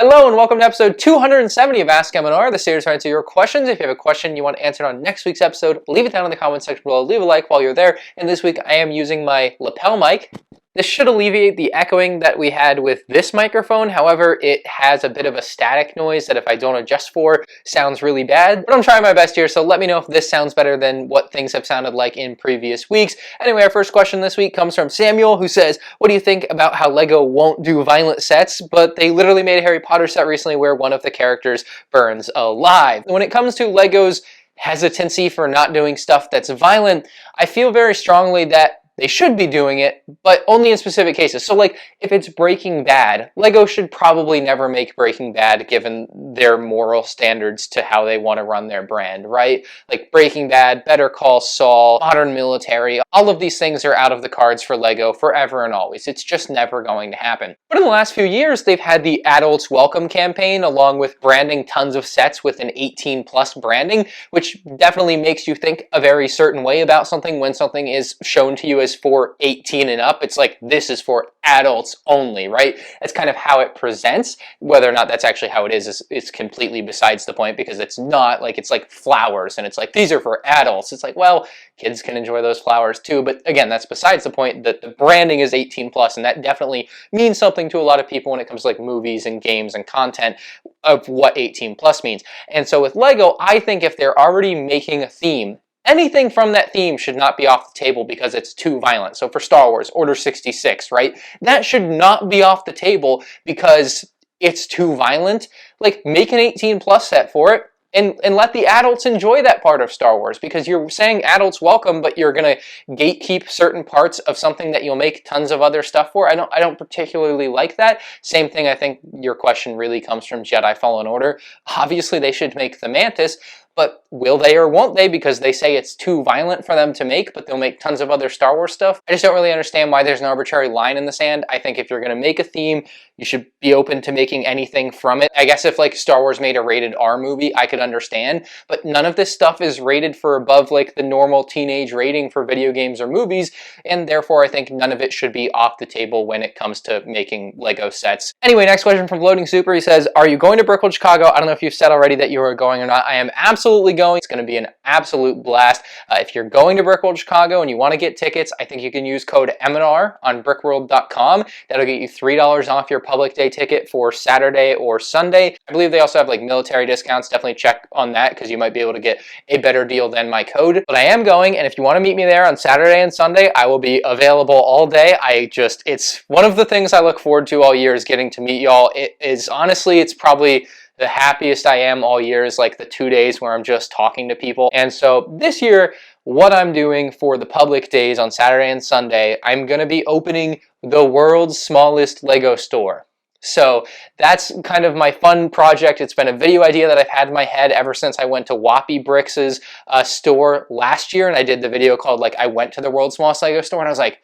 Hello and welcome to episode 270 of Ask MandR, the series where I answer your questions. If you have a question you want answered on next week's episode, leave it down in the comment section below. Leave a like while you're there. And this week I am using my lapel mic. This should alleviate the echoing that we had with this microphone. However, it has a bit of a static noise that if I don't adjust for, sounds really bad. But I'm trying my best here, so let me know if this sounds better than what things have sounded like in previous weeks. Anyway, our first question this week comes from Samuel, who says, what do you think about how LEGO won't do violent sets, but they literally made a Harry Potter set recently where one of the characters burns alive? When it comes to LEGO's hesitancy for not doing stuff that's violent, I feel very strongly that they should be doing it, but only in specific cases. So like, if it's Breaking Bad, LEGO should probably never make Breaking Bad given their moral standards to how they want to run their brand, right? Like Breaking Bad, Better Call Saul, Modern Military, all of these things are out of the cards for LEGO forever and always. It's just never going to happen. But in the last few years, they've had the Adults Welcome campaign along with branding tons of sets with an 18+ branding, which definitely makes you think a very certain way about something when something is shown to you as for 18 and up. It's like, this is for adults only, right? That's kind of how it presents. Whether or not that's actually how it is completely besides the point, because it's not like, it's like flowers and it's like, these are for adults. It's like, well, kids can enjoy those flowers too. But again, that's besides the point. That the branding is 18+, and that definitely means something to a lot of people when it comes to like movies and games and content of what 18+ means. And so with LEGO, I think if they're already making a theme, anything from that theme should not be off the table because it's too violent. So for Star Wars, Order 66, right? That should not be off the table because it's too violent. Like, make an 18+ set for it and let the adults enjoy that part of Star Wars, because you're saying adults welcome, but you're gonna gatekeep certain parts of something that you'll make tons of other stuff for. I don't particularly like that. Same thing, I think your question really comes from Jedi Fallen Order. Obviously they should make the Mantis, but will they or won't they? Because they say it's too violent for them to make, but they'll make tons of other Star Wars stuff. I just don't really understand why there's an arbitrary line in the sand. I think if you're gonna make a theme, you should be open to making anything from it. I guess if like Star Wars made a rated R movie, I could understand, but none of this stuff is rated for above like the normal teenage rating for video games or movies, and therefore I think none of it should be off the table when it comes to making LEGO sets. Anyway, next question from Loading Super. He says, are you going to Brickworld Chicago? I don't know if you've said already that you are going or not. I am absolutely going. It's going to be an absolute blast. If you're going to Brickworld Chicago and you want to get tickets, I think you can use code MandR on brickworld.com. That'll get you $3 off your public day ticket for Saturday or Sunday. I believe they also have like military discounts. Definitely check on that because you might be able to get a better deal than my code. But I am going, and if you want to meet me there on Saturday and Sunday, I will be available all day. It's one of the things I look forward to all year is getting to meet y'all. It is honestly, it's probably the happiest I am all year is like the 2 days where I'm just talking to people. And so this year, what I'm doing for the public days on Saturday and Sunday, I'm gonna be opening the world's smallest LEGO store. So that's kind of my fun project. It's been a video idea that I've had in my head ever since I went to Whoppy Bricks' store last year, and I did the video called like, I went to the world's smallest LEGO store, and I was like,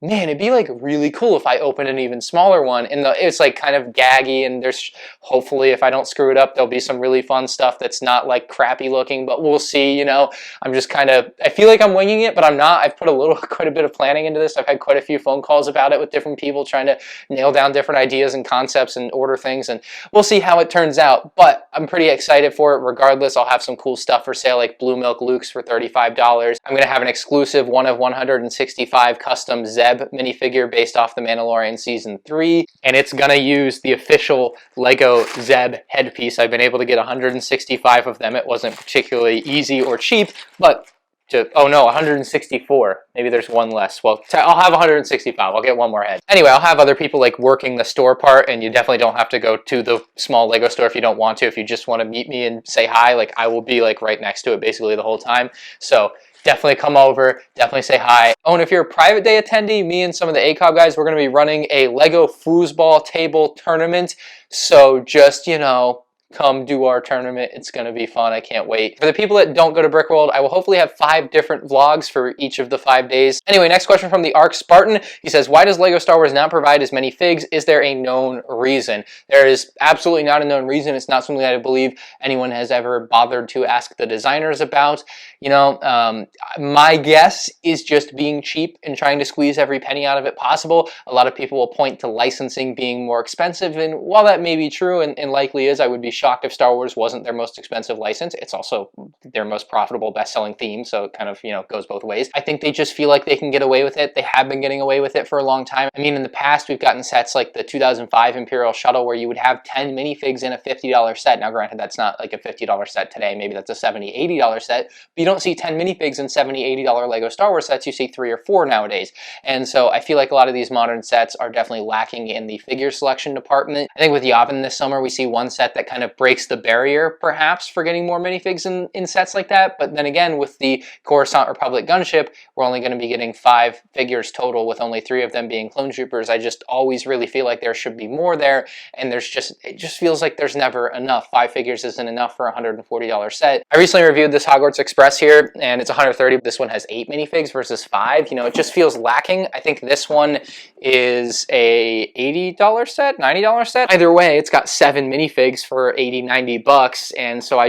man, it'd be like really cool if I opened an even smaller one. And it's like kind of gaggy, and there's hopefully, if I don't screw it up, there'll be some really fun stuff that's not like crappy looking, but we'll see, you know. I'm just kind of, I feel like I'm winging it, but I'm not. I've put quite a bit of planning into this. I've had quite a few phone calls about it with different people trying to nail down different ideas and concepts and order things, and we'll see how it turns out. But I'm pretty excited for it regardless. I'll have some cool stuff for sale, like Blue Milk Luke's for $35. I'm gonna have an exclusive 1 of 165 custom Zeb minifigure based off The Mandalorian Season 3, and it's gonna use the official LEGO Zeb headpiece. I've been able to get 165 of them. It wasn't particularly easy or cheap, but oh no, 164. Maybe there's one less. Well, I'll have 165. I'll get one more head. Anyway, I'll have other people like working the store part, and you definitely don't have to go to the small LEGO store if you don't want to. If you just want to meet me and say hi, like I will be like right next to it basically the whole time. So definitely come over, definitely say hi. Oh, and if you're a private day attendee, me and some of the ACOB guys, we're gonna be running a LEGO foosball table tournament. So just, you know, come do our tournament. It's going to be fun. I can't wait. For the people that don't go to Brick World, I will hopefully have 5 different vlogs for each of the 5 days. Anyway, next question from the Arc Spartan. He says, why does LEGO Star Wars not provide as many figs? Is there a known reason? There is absolutely not a known reason. It's not something that I believe anyone has ever bothered to ask the designers about. You know, my guess is just being cheap and trying to squeeze every penny out of it possible. A lot of people will point to licensing being more expensive, and while that may be true and likely is, I would be shocked if Star Wars wasn't their most expensive license. It's also their most profitable, best-selling theme, so it kind of, you know, goes both ways. I think they just feel like they can get away with it. They have been getting away with it for a long time. I mean, in the past, we've gotten sets like the 2005 Imperial Shuttle where you would have 10 minifigs in a $50 set. Now, granted, that's not like a $50 set today. Maybe that's a $70, $80 set, but you don't see 10 minifigs in $70, $80 LEGO Star Wars sets. You see 3 or 4 nowadays. And so I feel like a lot of these modern sets are definitely lacking in the figure selection department. I think with Yavin this summer, we see one set that kind of breaks the barrier, perhaps, for getting more minifigs in sets like that. But then again, with the Coruscant Republic gunship, we're only going to be getting 5 figures total, with only 3 of them being clone troopers. I just always really feel like there should be more there, and it just feels like there's never enough. 5 figures isn't enough for a $140 set. I recently reviewed this Hogwarts Express here, and it's $130. This one has 8 minifigs versus 5. You know, it just feels lacking. I think this one is a $80 set, $90 set. Either way, it's got 7 minifigs for 80, 90 bucks. And so I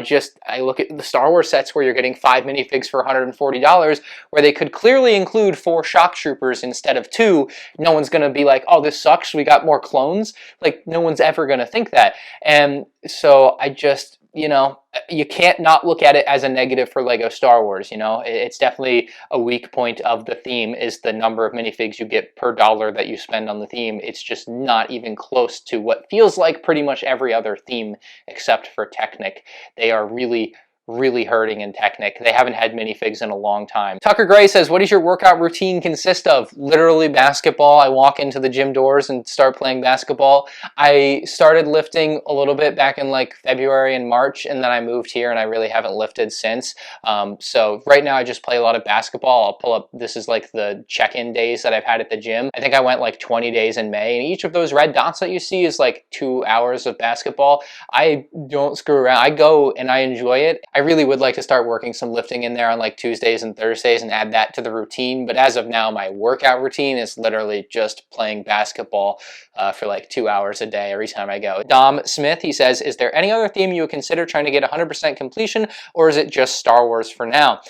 look at the Star Wars sets where you're getting 5 minifigs for $140, where they could clearly include 4 shock troopers instead of 2. No one's going to be like, oh, this sucks, we got more clones. Like, no one's ever going to think that. And so I just, you know, you can't not look at it as a negative for LEGO Star Wars. You know, it's definitely a weak point of the theme is the number of minifigs you get per dollar that you spend on the theme. It's just not even close to what feels like pretty much every other theme except for Technic. They are really hurting in Technic. They haven't had minifigs in a long time. Tucker Gray says, what does your workout routine consist of? Literally basketball. I walk into the gym doors and start playing basketball. I started lifting a little bit back in like February and March, and then I moved here and I really haven't lifted since. So right now I just play a lot of basketball. I'll pull up, this is like the check-in days that I've had at the gym. I think I went like 20 days in May, and each of those red dots that you see is like 2 hours of basketball. I don't screw around. I go and I enjoy it. I really would like to start working some lifting in there on like Tuesdays and Thursdays and add that to the routine. But as of now, my workout routine is literally just playing basketball for like 2 hours a day every time I go. Dom Smith, he says, is there any other theme you would consider trying to get 100% completion, or is it just Star Wars for now?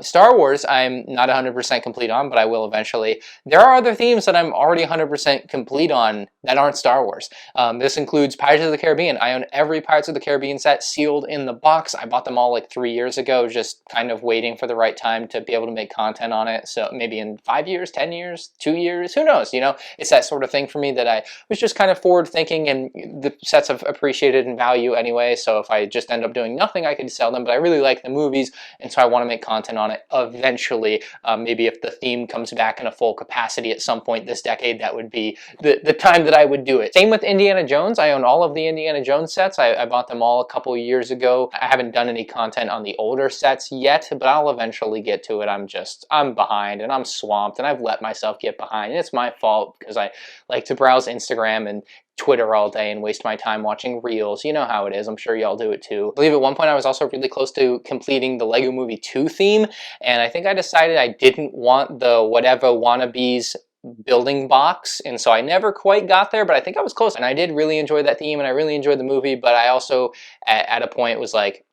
Star Wars, I'm not 100% complete on, but I will eventually. There are other themes that I'm already 100% complete on that aren't Star Wars. This includes Pirates of the Caribbean. I own every Pirates of the Caribbean set sealed in the box. I bought them all like 3 years ago, just kind of waiting for the right time to be able to make content on it. So maybe in 5 years, 10 years, 2 years, who knows? You know, it's that sort of thing for me that I was just kind of forward thinking, and the sets have appreciated in value anyway. So if I just end up doing nothing, I could sell them. But I really like the movies, and so I want to make content on it eventually. Maybe if the theme comes back in a full capacity at some point this decade, that would be the time that I would do it. Same with Indiana Jones. I own all of the Indiana Jones sets. I bought them all a couple years ago. I haven't done any content on the older sets yet, but I'll eventually get to it. I'm behind and I'm swamped, and I've let myself get behind, and it's my fault because I like to browse Instagram and Twitter all day and waste my time watching reels. You know how it is. I'm sure y'all do it too. I believe at one point I was also really close to completing the Lego Movie 2 theme, and I think I decided I didn't want the whatever wannabes building box, and so I never quite got there, but I think I was close, and I did really enjoy that theme, and I really enjoyed the movie. But I also at a point was like,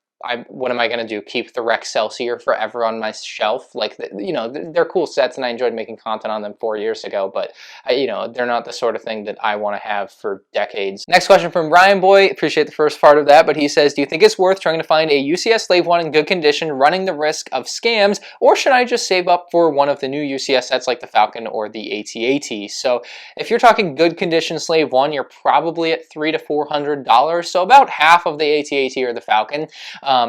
what am I going to do? Keep the Rex Celsior forever on my shelf? Like, you know, they're cool sets, and I enjoyed making content on them 4 years ago, but you know, they're not the sort of thing that I want to have for decades. Next question from Ryan Boy. Appreciate the first part of that, but he says, do you think it's worth trying to find a UCS Slave 1 in good condition, running the risk of scams, or should I just save up for one of the new UCS sets like the Falcon or the AT-AT? So if you're talking good condition Slave 1, you're probably at $300 to $400, so about half of the AT-AT or the Falcon.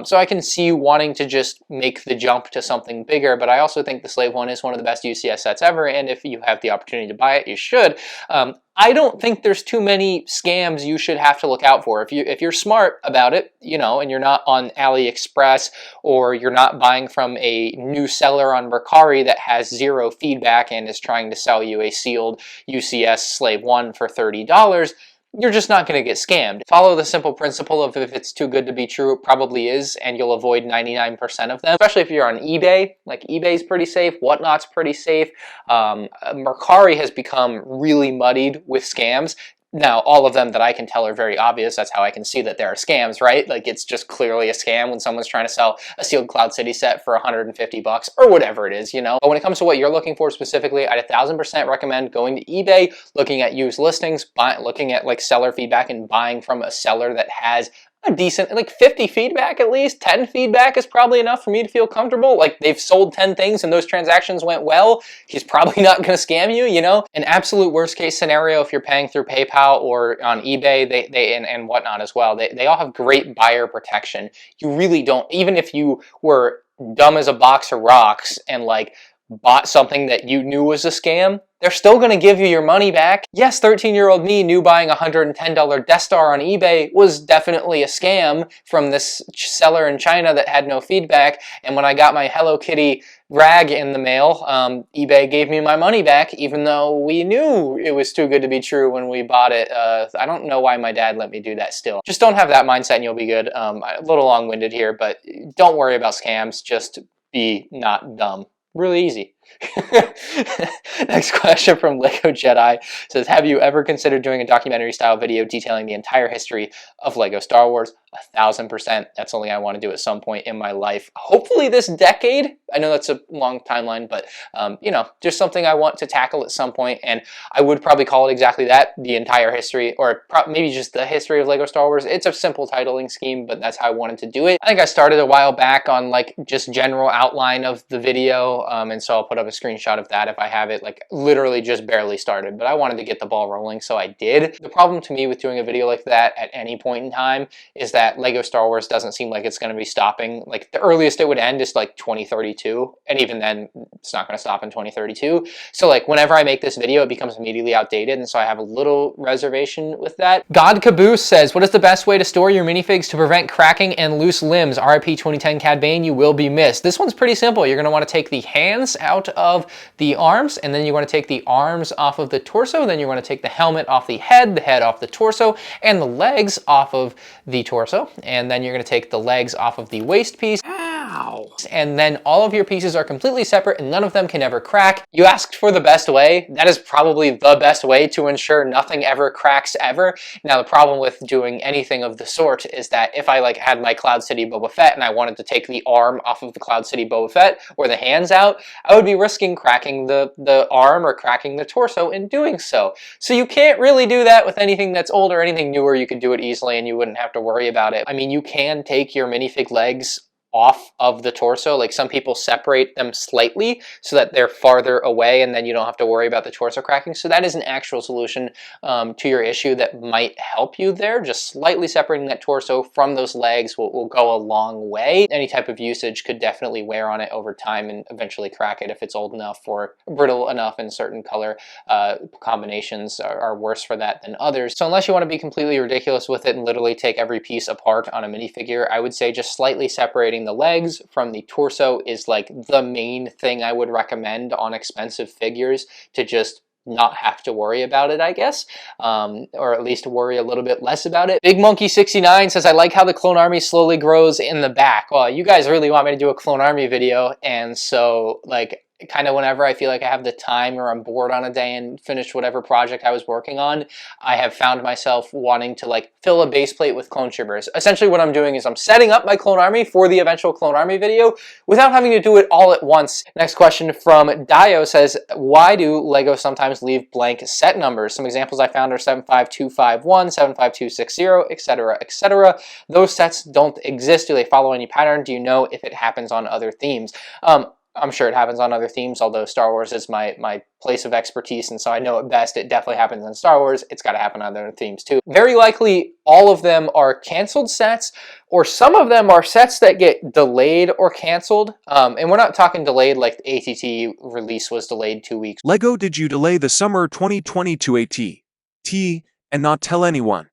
So I can see wanting to just make the jump to something bigger, but I also think the Slave 1 is one of the best UCS sets ever, and if you have the opportunity to buy it, you should. I don't think there's too many scams you should have to look out for. If you're smart about it, you know, and you're not on AliExpress, or you're not buying from a new seller on Mercari that has zero feedback and is trying to sell you a sealed UCS Slave 1 for $30, you're just not going to get scammed. Follow the simple principle of if it's too good to be true, it probably is, and you'll avoid 99% of them, especially if you're on eBay. Like, eBay's pretty safe, Whatnot's pretty safe. Mercari has become really muddied with scams. Now, all of them that I can tell are very obvious. That's how I can see that there are scams, right? Like, it's just clearly a scam when someone's trying to sell a sealed Cloud City set for 150 bucks or whatever it is, you know? But when it comes to what you're looking for specifically, I'd 1000% recommend going to eBay, looking at used listings, looking at like seller feedback and buying from a seller that has a decent, like 50 feedback at least. 10 feedback is probably enough for me to feel comfortable. Like, they've sold 10 things and those transactions went well. He's probably not going to scam you, you know? An absolute worst case scenario, if you're paying through PayPal or on eBay, and Whatnot as well, they all have great buyer protection. You really don't, even if you were dumb as a box of rocks and like bought something that you knew was a scam, they're still going to give you your money back. Yes, 13-year-old me knew buying a $110 Death Star on eBay was definitely a scam from this seller in China that had no feedback. And when I got my Hello Kitty rag in the mail, eBay gave me my money back, even though we knew it was too good to be true when we bought it. I don't know why my dad let me do that still. Just don't have that mindset and you'll be good. A little long-winded here, but don't worry about scams. Just be not dumb. Really easy. Next question from Lego Jedi says, have you ever considered doing a documentary style video detailing the entire history of Lego Star Wars? 1000%. That's something I want to do at some point in my life. Hopefully this decade. I know that's a long timeline, but you know, just something I want to tackle at some point. And I would probably call it exactly that, the entire history, or maybe just the history of Lego Star Wars. It's a simple titling scheme, but that's how I wanted to do it. I think I started a while back on like just general outline of the video, and so I'll put up a screenshot of that if I have it. Like, literally just barely started, but I wanted to get the ball rolling, so I did. The problem to me with doing a video like that at any point in time is that Lego Star Wars doesn't seem like it's going to be stopping. Like, the earliest it would end is like 2032, and even then it's not going to stop in 2032. So like, whenever I make this video, it becomes immediately outdated, and so I have a little reservation with that. God Caboose says, what is the best way to store your minifigs to prevent cracking and loose limbs? RIP 2010 Cad Bane, you will be missed. This one's pretty simple. You're going to want to take the hands out of the arms, and then you want to take the arms off of the torso, then you want to take the helmet off the head off the torso, and the legs off of the torso, and then you're going to take the legs off of the waist piece. Ow. And then all of your pieces are completely separate and none of them can ever crack. You asked for the best way. That is probably the best way to ensure nothing ever cracks ever. Now, the problem with doing anything of the sort is that if I like had my Cloud City Boba Fett and I wanted to take the arm off of the Cloud City Boba Fett or the hands out, I would be risking cracking the arm or cracking the torso in doing so. So you can't really do that with anything that's old or anything newer. You could do it easily and you wouldn't have to worry about it. I mean, you can take your minifig legs off of the torso. Like, some people separate them slightly so that they're farther away and then you don't have to worry about the torso cracking. So that is an actual solution to your issue that might help you there. Just slightly separating that torso from those legs will go a long way. Any type of usage could definitely wear on it over time and eventually crack it if it's old enough or brittle enough, and certain color combinations are worse for that than others. So unless you want to be completely ridiculous with it and literally take every piece apart on a minifigure, I would say just slightly separating the legs from the torso is like the main thing I would recommend on expensive figures, to just not have to worry about it, I guess, or at least worry a little bit less about it. Big Monkey 69 says, I like how the clone army slowly grows in the back. Well, you guys really want me to do a clone army video, and so like kind of whenever I feel like I have the time or I'm bored on a day and finish whatever project I was working on, I have found myself wanting to like fill a base plate with clone troopers. Essentially what I'm doing is I'm setting up my clone army for the eventual clone army video without having to do it all at once. Next question from Dio says, why do Lego sometimes leave blank set numbers? Some examples I found are 75251, 75260, etc., etc. Those sets don't exist. Do they follow any pattern? Do you know if it happens on other themes? I'm sure it happens on other themes, although Star Wars is my place of expertise, and so I know it best. It definitely happens in Star Wars. It's got to happen on other themes too. Very likely all of them are canceled sets, or some of them are sets that get delayed or canceled. And we're not talking delayed like the ATT release was delayed 2 weeks. Lego, did you delay the summer 2022 ATT and not tell anyone?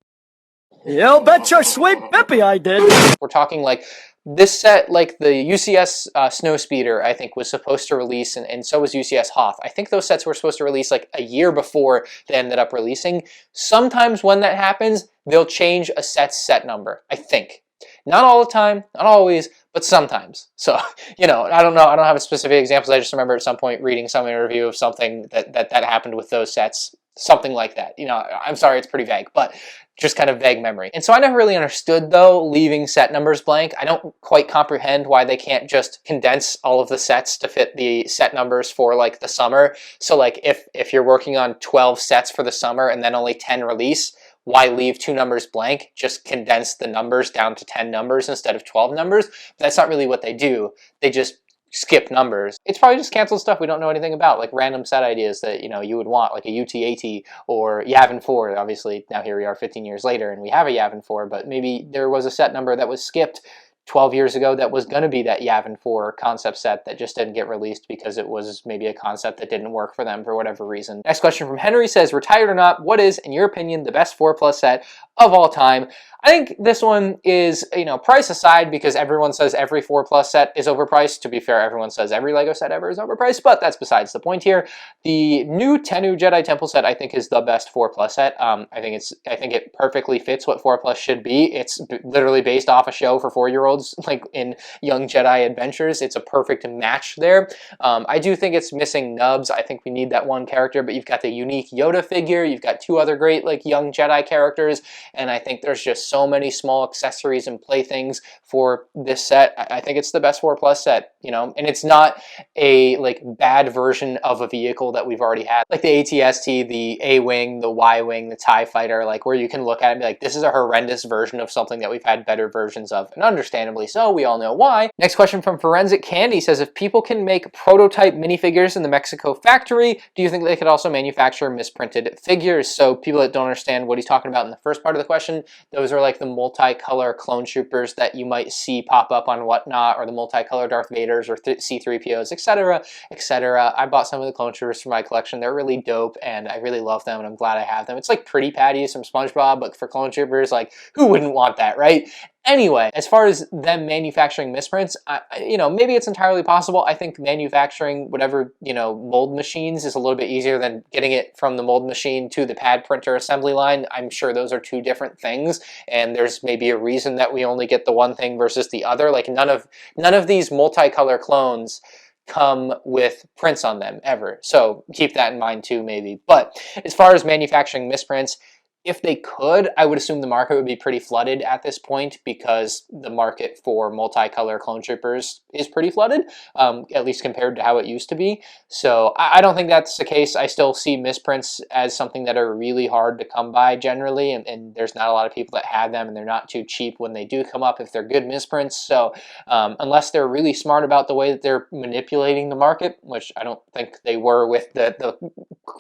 You bet your sweet Bippy I did. We're talking like this set, like the UCS Snowspeeder, I think was supposed to release, and so was UCS Hoth. I think those sets were supposed to release like a year before they ended up releasing. Sometimes when that happens, they'll change a set's set number, I think. Not all the time, not always, but sometimes. So, you know, I don't know. I don't have specific examples. I just remember at some point reading some interview of something that happened with those sets, something like that. You know, I'm sorry, it's pretty vague, but just kind of vague memory. And so I never really understood, though, leaving set numbers blank. I don't quite comprehend why they can't just condense all of the sets to fit the set numbers for like the summer. So like if you're working on 12 sets for the summer and then only 10 release, why leave 2 numbers blank? Just condense the numbers down to 10 numbers instead of 12 numbers. But that's not really what they do. They just skip numbers. It's probably just canceled stuff we don't know anything about, like random set ideas that, you know, you would want, like a UT-AT or Yavin IV. Obviously, now here we are 15 years later and we have a Yavin IV, but maybe there was a set number that was skipped 12 years ago that was going to be that Yavin IV concept set that just didn't get released because it was maybe a concept that didn't work for them for whatever reason. Next question from Henry says, retired or not, what is, in your opinion, the best 4+ set of all time? I think this one is, you know, price aside, because everyone says every 4+ set is overpriced. To be fair, everyone says every Lego set ever is overpriced, but that's besides the point here. The new Tennu Jedi Temple set, I think, is the best 4+ set. I think it perfectly fits what 4+ should be. It's literally based off a show for 4-year-olds, like in Young Jedi Adventures. It's a perfect match there. I do think it's missing nubs. I think we need that one character, but you've got the unique Yoda figure. You've got 2 other great like Young Jedi characters, and I think there's just so many small accessories and playthings for this set. I think it's the best 4+ set, you know, and it's not a like bad version of a vehicle that we've already had, like the ATST, the A-Wing, the Y-Wing, the TIE Fighter, like where you can look at it and be like, this is a horrendous version of something that we've had better versions of, and understandably so, we all know why. Next question from Forensic Candy says, if people can make prototype minifigures in the Mexico factory, do you think they could also manufacture misprinted figures? So people that don't understand what he's talking about in the first part of the question, those are like the multicolor clone troopers that you might see pop up on Whatnot, or the multicolor Darth Vaders or C-3POs, etc., etc. I bought some of the clone troopers for my collection. They're really dope, and I really love them, and I'm glad I have them. It's like Pretty Patties from SpongeBob, but for clone troopers, like, who wouldn't want that, right? Anyway, as far as them manufacturing misprints, you know, maybe it's entirely possible. I think manufacturing whatever, you know, mold machines is a little bit easier than getting it from the mold machine to the pad printer assembly line. I'm sure those are 2 different things, and there's maybe a reason that we only get the one thing versus the other. Like none of these multicolor clones come with prints on them ever. So keep that in mind too, maybe. But as far as manufacturing misprints, if they could, I would assume the market would be pretty flooded at this point, because the market for multicolor clone troopers is pretty flooded, at least compared to how it used to be. So I don't think that's the case. I still see misprints as something that are really hard to come by generally, and there's not a lot of people that have them, and they're not too cheap when they do come up if they're good misprints. So unless they're really smart about the way that they're manipulating the market, which I don't think they were with the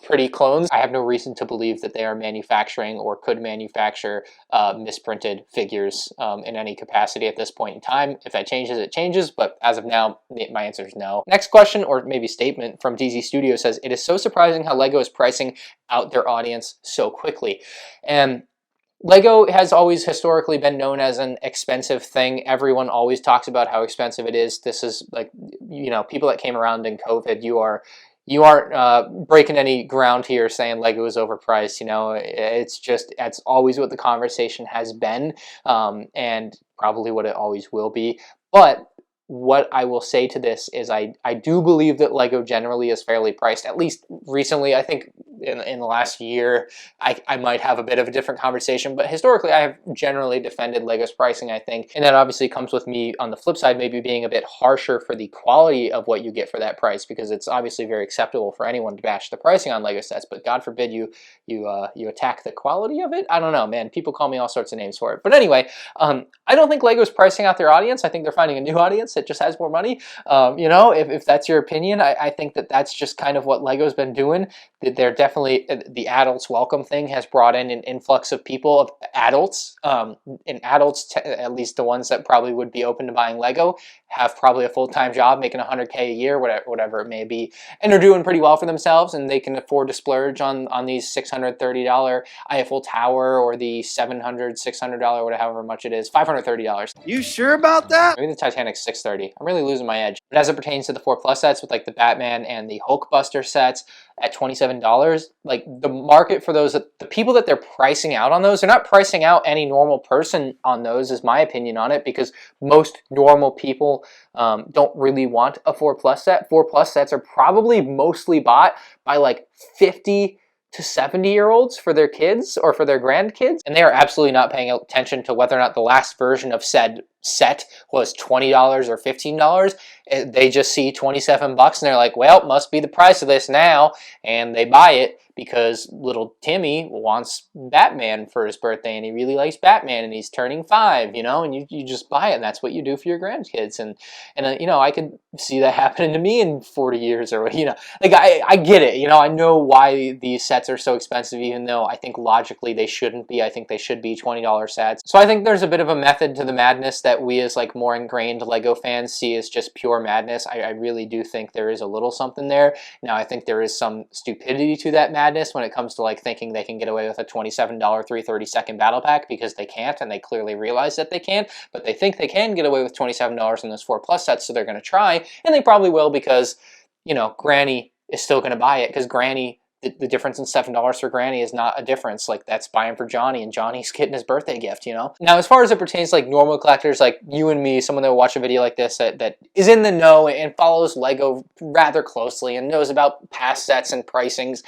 pretty clones, I have no reason to believe that they are manufacturing or could manufacture misprinted figures in any capacity at this point in time. If that changes, it changes, but as of now, my answer is no. Next question, or maybe statement, from DZ Studio says, it is so surprising how LEGO is pricing out their audience so quickly. And LEGO has always historically been known as an expensive thing. Everyone always talks about how expensive it is. This is like, you know, people that came around in COVID, you aren't breaking any ground here saying LEGO is overpriced. You know, that's always what the conversation has been, and probably what it always will be. But what I will say to this is I do believe that LEGO generally is fairly priced, at least recently. I think in the last year, I might have a bit of a different conversation, but historically I have generally defended LEGO's pricing, I think. And that obviously comes with me, on the flip side, maybe being a bit harsher for the quality of what you get for that price, because it's obviously very acceptable for anyone to bash the pricing on LEGO sets, but God forbid you attack the quality of it. I don't know, man. People call me all sorts of names for it. But anyway, I don't think LEGO's pricing out their audience. I think they're finding a new audience that just has more money. You know, if that's your opinion, I think that that's just kind of what LEGO's been doing. They're definitely the adults welcome thing has brought in an influx of people, of adults, and adults, at least the ones that probably would be open to buying Lego, have probably a full-time job making $100K a year, whatever it may be, and they're doing pretty well for themselves, and they can afford to splurge on these $630 Eiffel Tower or the $700, $600, whatever, however much it is, $530. You sure about that? Maybe the Titanic's $630. I'm really losing my edge. But as it pertains to the 4 Plus sets with like the Batman and the Hulkbuster sets at $27, like the market for those, the people that they're pricing out on those, they're not pricing out any normal person on those, is my opinion on it, because most normal people don't really want a 4 Plus set. 4 Plus sets are probably mostly bought by like 50 to 70-year-olds for their kids or for their grandkids, and they are absolutely not paying attention to whether or not the last version of said set was $20 or $15. They just see 27 bucks and they're like, well, it must be the price of this now, and they buy it because little Timmy wants Batman for his birthday and he really likes Batman and he's turning 5, you know, and you just buy it, and that's what you do for your grandkids. And you know, I could see that happening to me in 40 years, or, you know, like I get it, you know, I know why these sets are so expensive, even though I think logically they shouldn't be. I think they should be $20 sets. So I think there's a bit of a method to the madness that we as like more ingrained Lego fans see as just pure madness. I really do think there is a little something there. Now, I think there is some stupidity to that madness when it comes to like thinking they can get away with a $27 332nd battle pack, because they can't, and they clearly realize that they can't, but they think they can get away with $27 in those 4 Plus sets, so they're going to try, and they probably will, because, you know, Granny is still going to buy it, because Granny, the difference in $7 for Granny is not a difference. Like, that's buying for Johnny, and Johnny's getting his birthday gift, you know? Now, as far as it pertains to like normal collectors like you and me, someone that will watch a video like this that is in the know and follows Lego rather closely and knows about past sets and pricings,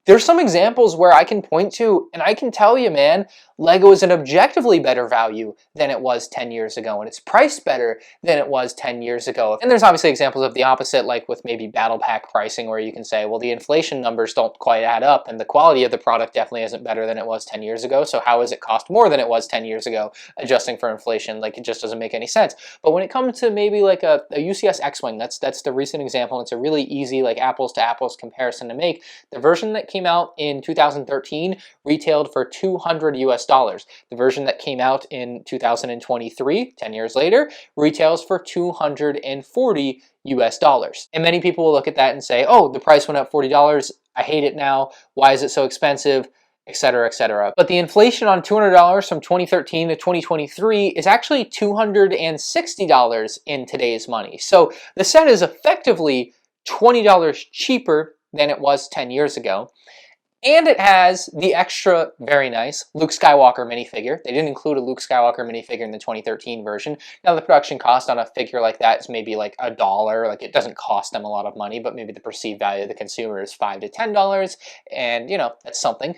there's some examples where I can point to, and I can tell you, man, Lego is an objectively better value than it was 10 years ago, and it's priced better than it was 10 years ago. And there's obviously examples of the opposite, like with maybe battle pack pricing, where you can say, well, the inflation numbers don't quite add up, and the quality of the product definitely isn't better than it was 10 years ago, so how is it cost more than it was 10 years ago, adjusting for inflation? Like, it just doesn't make any sense. But when it comes to maybe like a UCS X-Wing, that's the recent example, and it's a really easy like apples to apples comparison to make. The version that came out in 2013 retailed for $200 US. The version that came out in 2023, 10 years later, retails for $240 US. And many people will look at that and say, oh, the price went up $40, I hate it now, why is it so expensive, etc., etc. But the inflation on $200 from 2013 to 2023 is actually $260 in today's money. So the set is effectively $20 cheaper than it was 10 years ago. And it has the extra, very nice, Luke Skywalker minifigure. They didn't include a Luke Skywalker minifigure in the 2013 version. Now, the production cost on a figure like that is maybe like $1. Like, it doesn't cost them a lot of money, but maybe the perceived value of the consumer is $5 to $10, and, you know, that's something.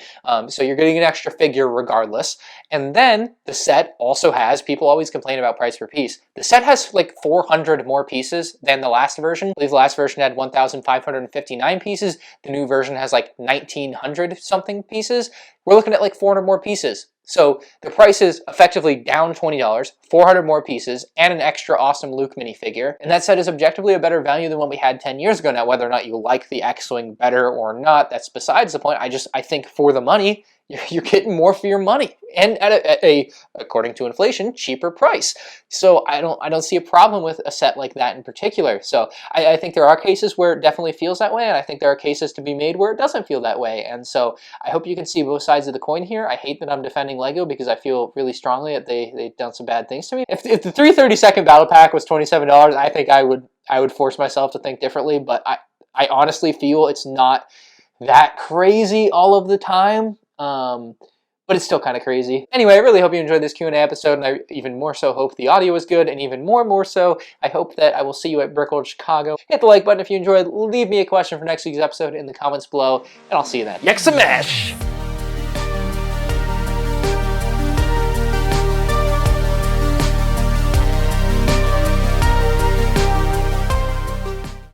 So you're getting an extra figure regardless. And then the set also has, people always complain about price per piece. The set has like 400 more pieces than the last version. I believe the last version had 1,559 pieces. The new version has like 1,900 something pieces. We're looking at like 400 more pieces. So the price is effectively down $20, 400 more pieces, and an extra awesome Luke minifigure. And that set is objectively a better value than what we had 10 years ago. Now, whether or not you like the X-Wing better or not, that's besides the point. I think for the money, you're getting more for your money, and at a according to inflation, cheaper price. So I don't see a problem with a set like that in particular. So I think there are cases where it definitely feels that way, and I think there are cases to be made where it doesn't feel that way. And so I hope you can see both sides of the coin here. I hate that I'm defending Lego because I feel really strongly that they've done some bad things to me. If the 332nd battle pack was $27, I think I would force myself to think differently. But I honestly feel it's not that crazy all of the time. But it's still kind of crazy. Anyway, I really hope you enjoyed this Q&A episode, and I even more so hope the audio was good, and even more so, I hope that I will see you at Brickworld Chicago. Hit the like button if you enjoyed, leave me a question for next week's episode in the comments below, and I'll see you then. Yexamash!